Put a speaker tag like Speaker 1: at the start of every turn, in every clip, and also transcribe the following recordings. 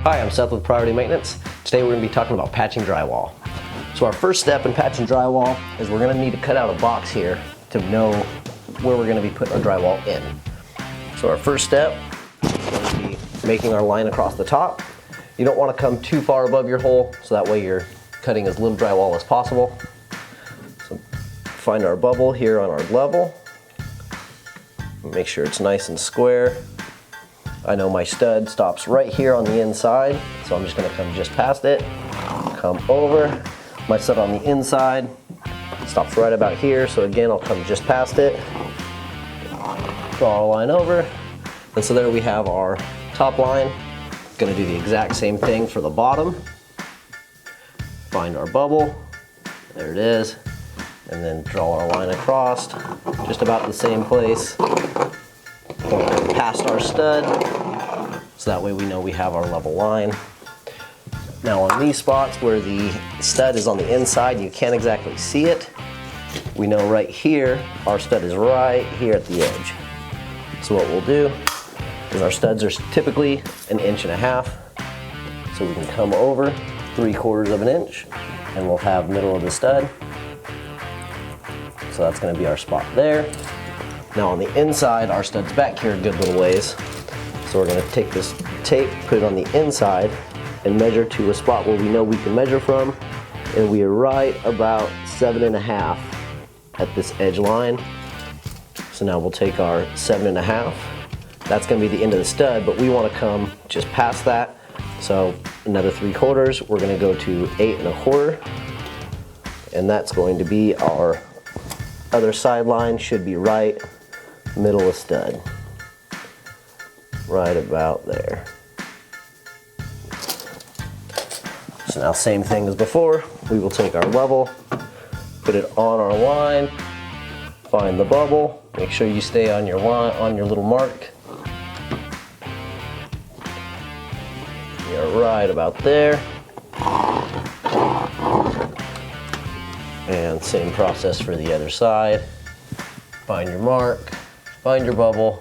Speaker 1: Hi, I'm Seth with Priority Maintenance. Today we're going to be talking about patching drywall. So our first step in patching drywall is we're going to need to cut out a box here to know where we're going to be putting our drywall in. So our first step is going to be making our line across the top. You don't want to come too far above your hole, so that way you're cutting as little drywall as possible. So find our bubble here on our level. Make sure it's nice and square. I know my stud stops right here on the inside, so I'm just going to come just past it, come over. My stud on the inside stops right about here, so again I'll come just past it, draw a line over, and so there we have our top line. Going to do the exact same thing for the bottom. Find our bubble, there it is, and then draw our line across, just about the same place. Past our stud, so that way we know we have our level line. Now on these spots where the stud is on the inside, you can't exactly see it. We know right here, our stud is right here at the edge. So what we'll do is our studs are typically 1.5 inches, so we can come over 3/4 of an inch, and we'll have middle of the stud. So that's going to be our spot there. Now on the inside, our stud's back here a good little ways. So we're going to take this tape, put it on the inside, and measure to a spot where we know we can measure from. And we are right about 7.5 at this edge line. So now we'll take our 7.5. That's going to be the end of the stud, but we want to come just past that. So another 3/4, we're going to go to 8.25. And that's going to be our other side line, should be right middle of stud, right about there. So now same thing as before, we will take our level, put it on our line, find the bubble, make sure you stay on your line, on your little mark. We are right about there. And same process for the other side. Find your mark, find your bubble,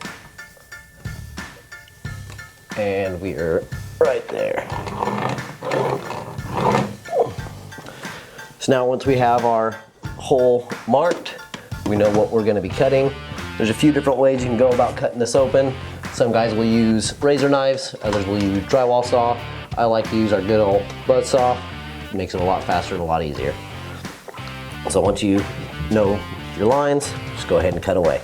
Speaker 1: and we are right there. So now once we have our hole marked, we know what we're going to be cutting. There's a few different ways you can go about cutting this open. Some guys will use razor knives, others will use drywall saw. I like to use our good old buzz saw. It makes it a lot faster and a lot easier. So once you know your lines, just go ahead and cut away.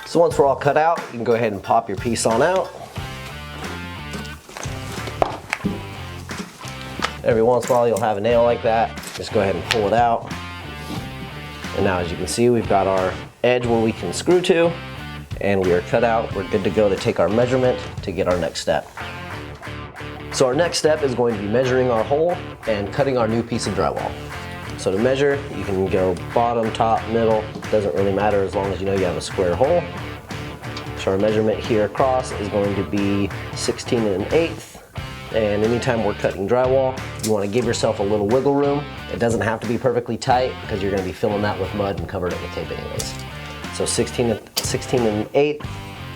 Speaker 1: So once we're all cut out, you can go ahead and pop your piece on out. Every once in a while you'll have a nail like that. Just go ahead and pull it out. And now as you can see, we've got our edge where we can screw to, and we are cut out. We're good to go to take our measurement to get our next step. So our next step is going to be measuring our hole and cutting our new piece of drywall. So to measure, you can go bottom, top, middle, doesn't really matter as long as you know you have a square hole. So our measurement here across is going to be 16 1/8. And anytime we're cutting drywall, you want to give yourself a little wiggle room. It doesn't have to be perfectly tight because you're going to be filling that with mud and covering it with tape anyways. So 16 1/8,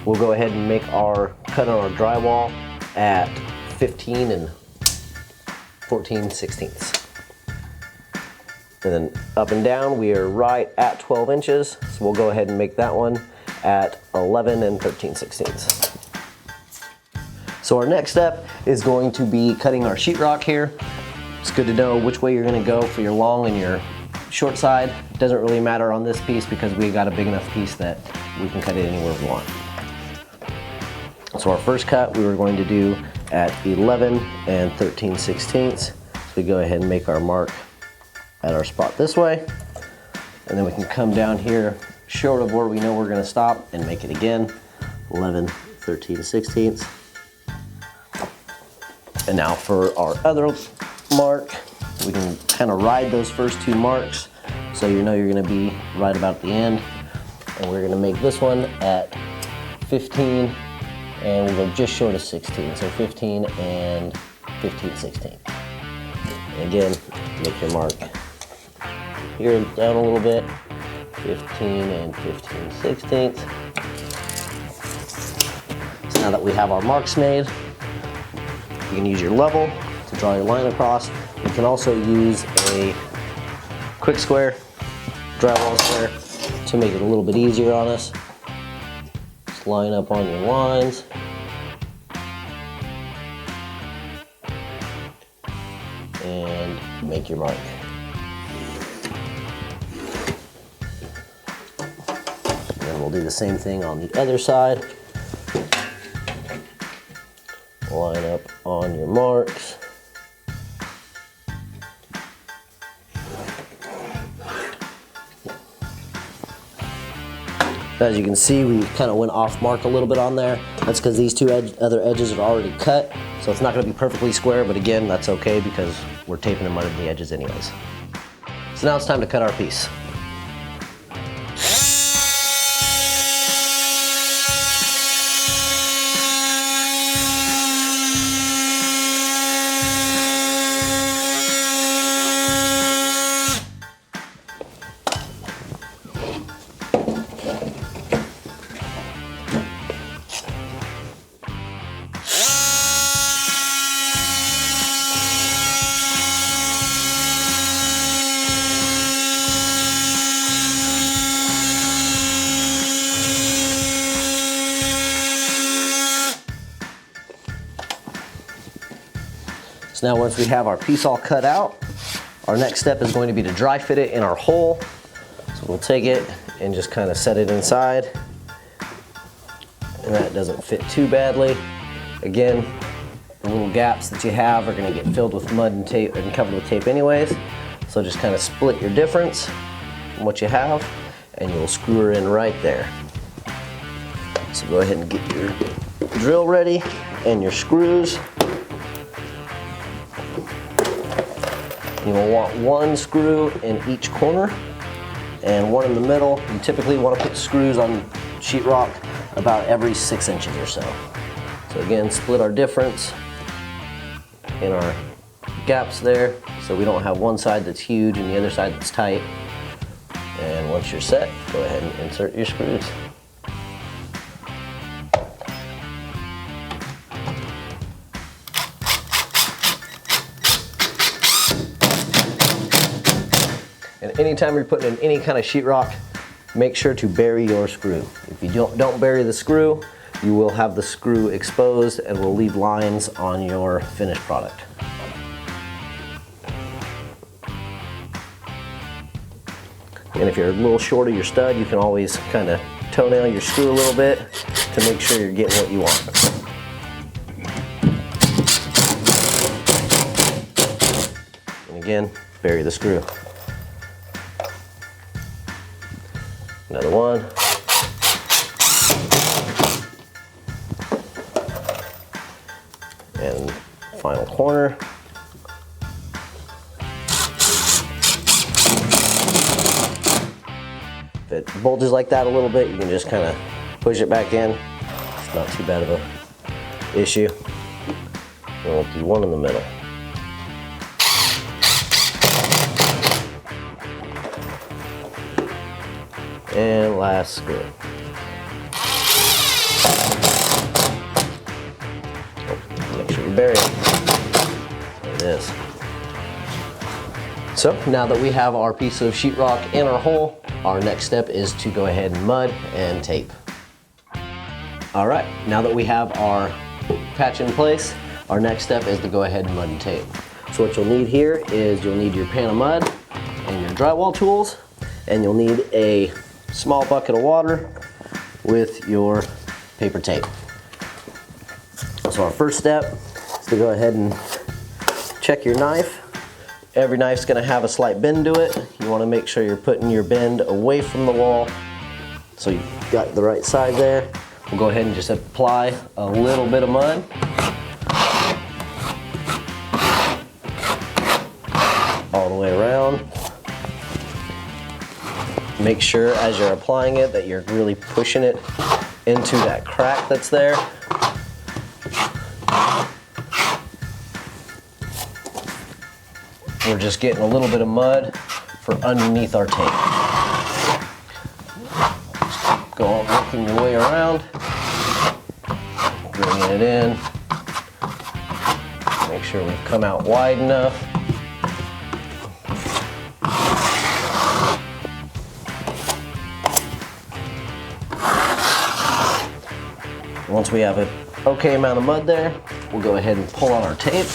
Speaker 1: we'll go ahead and make our cut on our drywall at 15 and 14/16. And then up and down, we are right at 12 inches. So we'll go ahead and make that one at 11 and 13/16. So our next step is going to be cutting our sheetrock here. It's good to know which way you're gonna go for your long and your short side. It doesn't really matter on this piece because we got a big enough piece that we can cut it anywhere we want. So our first cut we were going to do at 11 and 13/16. So we go ahead and make our mark at our spot this way. And then we can come down here short of where we know we're gonna stop and make it again, 11, 13/16. And now for our other mark, we can kind of ride those first two marks so you know you're gonna be right about at the end. And we're gonna make this one at 15 and we'll go just short of 16. So 15 and 15/16. And again, make your mark here down a little bit, 15 and 15/16. So now that we have our marks made, you can use your level to draw your line across. You can also use a quick square, drywall square, to make it a little bit easier on us. Just line up on your lines. And make your mark. And we'll do the same thing on the other side. Line up on your marks. As you can see, we kind of went off mark a little bit on there. That's because these two other edges are already cut, so it's not going to be perfectly square, but again, that's okay because we're taping them under the edges anyways. So now it's time to cut our piece. So now once we have our piece all cut out, our next step is going to be to dry fit it in our hole. So we'll take it and just kind of set it inside. And that doesn't fit too badly. Again, the little gaps that you have are gonna get filled with mud and tape and covered with tape anyways. So just kind of split your difference from what you have and you'll screw her in right there. So go ahead and get your drill ready and your screws. You will want one screw in each corner and one in the middle. You typically want to put screws on sheetrock about every 6 inches or so. So again, split our difference in our gaps there so we don't have one side that's huge and the other side that's tight. And once you're set, go ahead and insert your screws. And anytime you're putting in any kind of sheetrock, make sure to bury your screw. If you don't bury the screw, you will have the screw exposed and will leave lines on your finished product. And if you're a little short of your stud, you can always kind of toenail your screw a little bit to make sure you're getting what you want. And again, bury the screw. Another one. And final corner. If it bulges like that a little bit, you can just kind of push it back in. It's not too bad of a issue. And we'll do one in the middle. And last screw. bury it. There it is. So now that we have our piece of sheetrock in our hole, our next step is to go ahead and mud and tape. All right, now that we have our patch in place, our next step is to go ahead and mud and tape. So what you'll need here is you'll need your pan of mud and your drywall tools, and you'll need a small bucket of water with your paper tape. So our first step is to go ahead and check your knife. Every knife's gonna have a slight bend to it. You wanna make sure you're putting your bend away from the wall so you've got the right side there. We'll go ahead and just apply a little bit of mud. All the way around. Make sure as you're applying it that you're really pushing it into that crack that's there. We're just getting a little bit of mud for underneath our tape. Go on working your way around, bringing it in. Make sure we've come out wide enough. Once we have an okay amount of mud there, we'll go ahead and pull on our tape.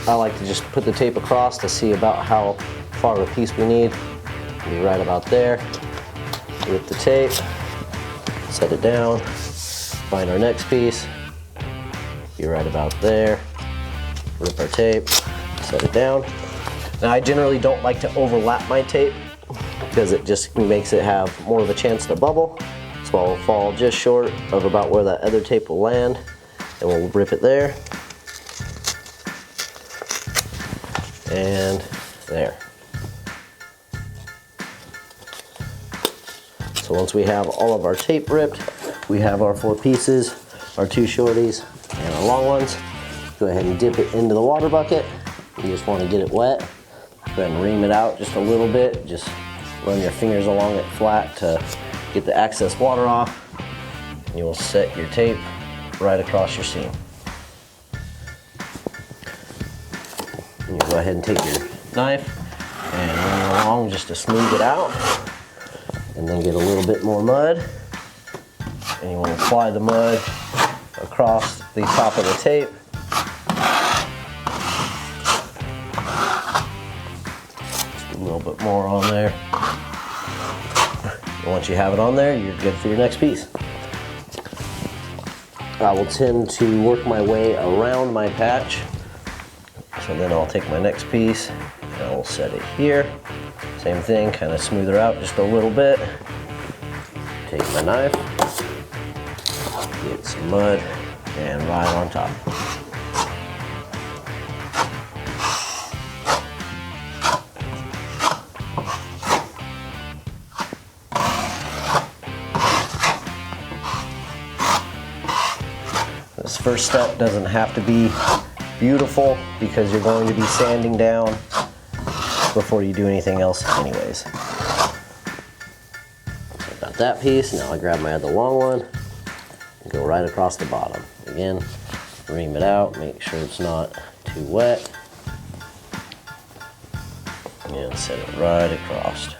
Speaker 1: I like to just put the tape across to see about how far of a piece we need. Be right about there. Rip the tape, set it down, find our next piece. Be right about there. Rip our tape, set it down. Now I generally don't like to overlap my tape because it just makes it have more of a chance to bubble. So I'll fall just short of about where that other tape will land, and we'll rip it there. And there. So once we have all of our tape ripped, we have our 4 pieces, our 2 shorties, and our long ones. Go ahead and dip it into the water bucket. You just want to get it wet. Go ahead and ream it out just a little bit. Just run your fingers along it flat to get the excess water off. And you will set your tape right across your seam. And you go ahead and take your knife and run it along just to smooth it out. And then get a little bit more mud. And you want to apply the mud across the top of the tape. Just a little bit more on there. And once you have it on there, you're good for your next piece. I will tend to work my way around my patch. So then I'll take my next piece and I will set it here. Same thing, kind of smooth her out just a little bit. Take my knife, get some mud, and right on top. This first step doesn't have to be beautiful because you're going to be sanding down before you do anything else anyways. So I got that piece, now I grab my other long one and go right across the bottom. Again, ream it out, make sure it's not too wet, and set it right across.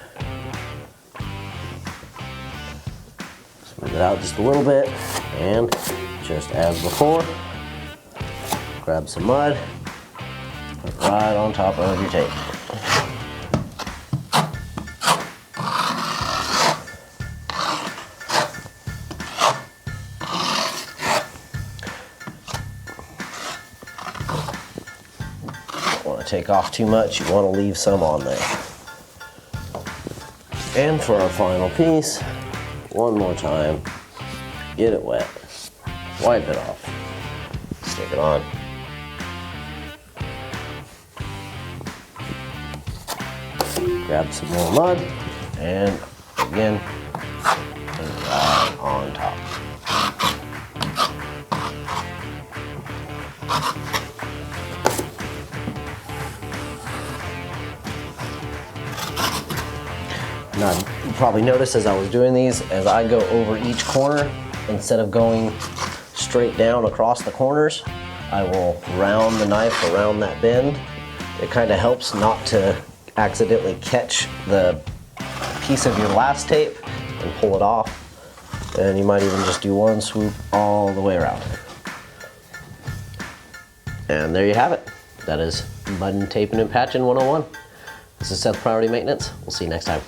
Speaker 1: Smooth it out just a little bit, and just as before, grab some mud, put it right on top of your tape. Don't want to take off too much, you want to leave some on there. And for our final piece, one more time, get it wet, wipe it off, stick it on. Grab some more mud, and again, put it right on top. Now, you probably noticed as I was doing these, as I go over each corner, instead of going straight down across the corners, I will round the knife around that bend. It kind of helps not to accidentally catch the piece of your last tape and pull it off. And you might even just do one swoop all the way around. And there you have it. That is button taping and patching 101. This is Seth Priority Maintenance. We'll see you next time.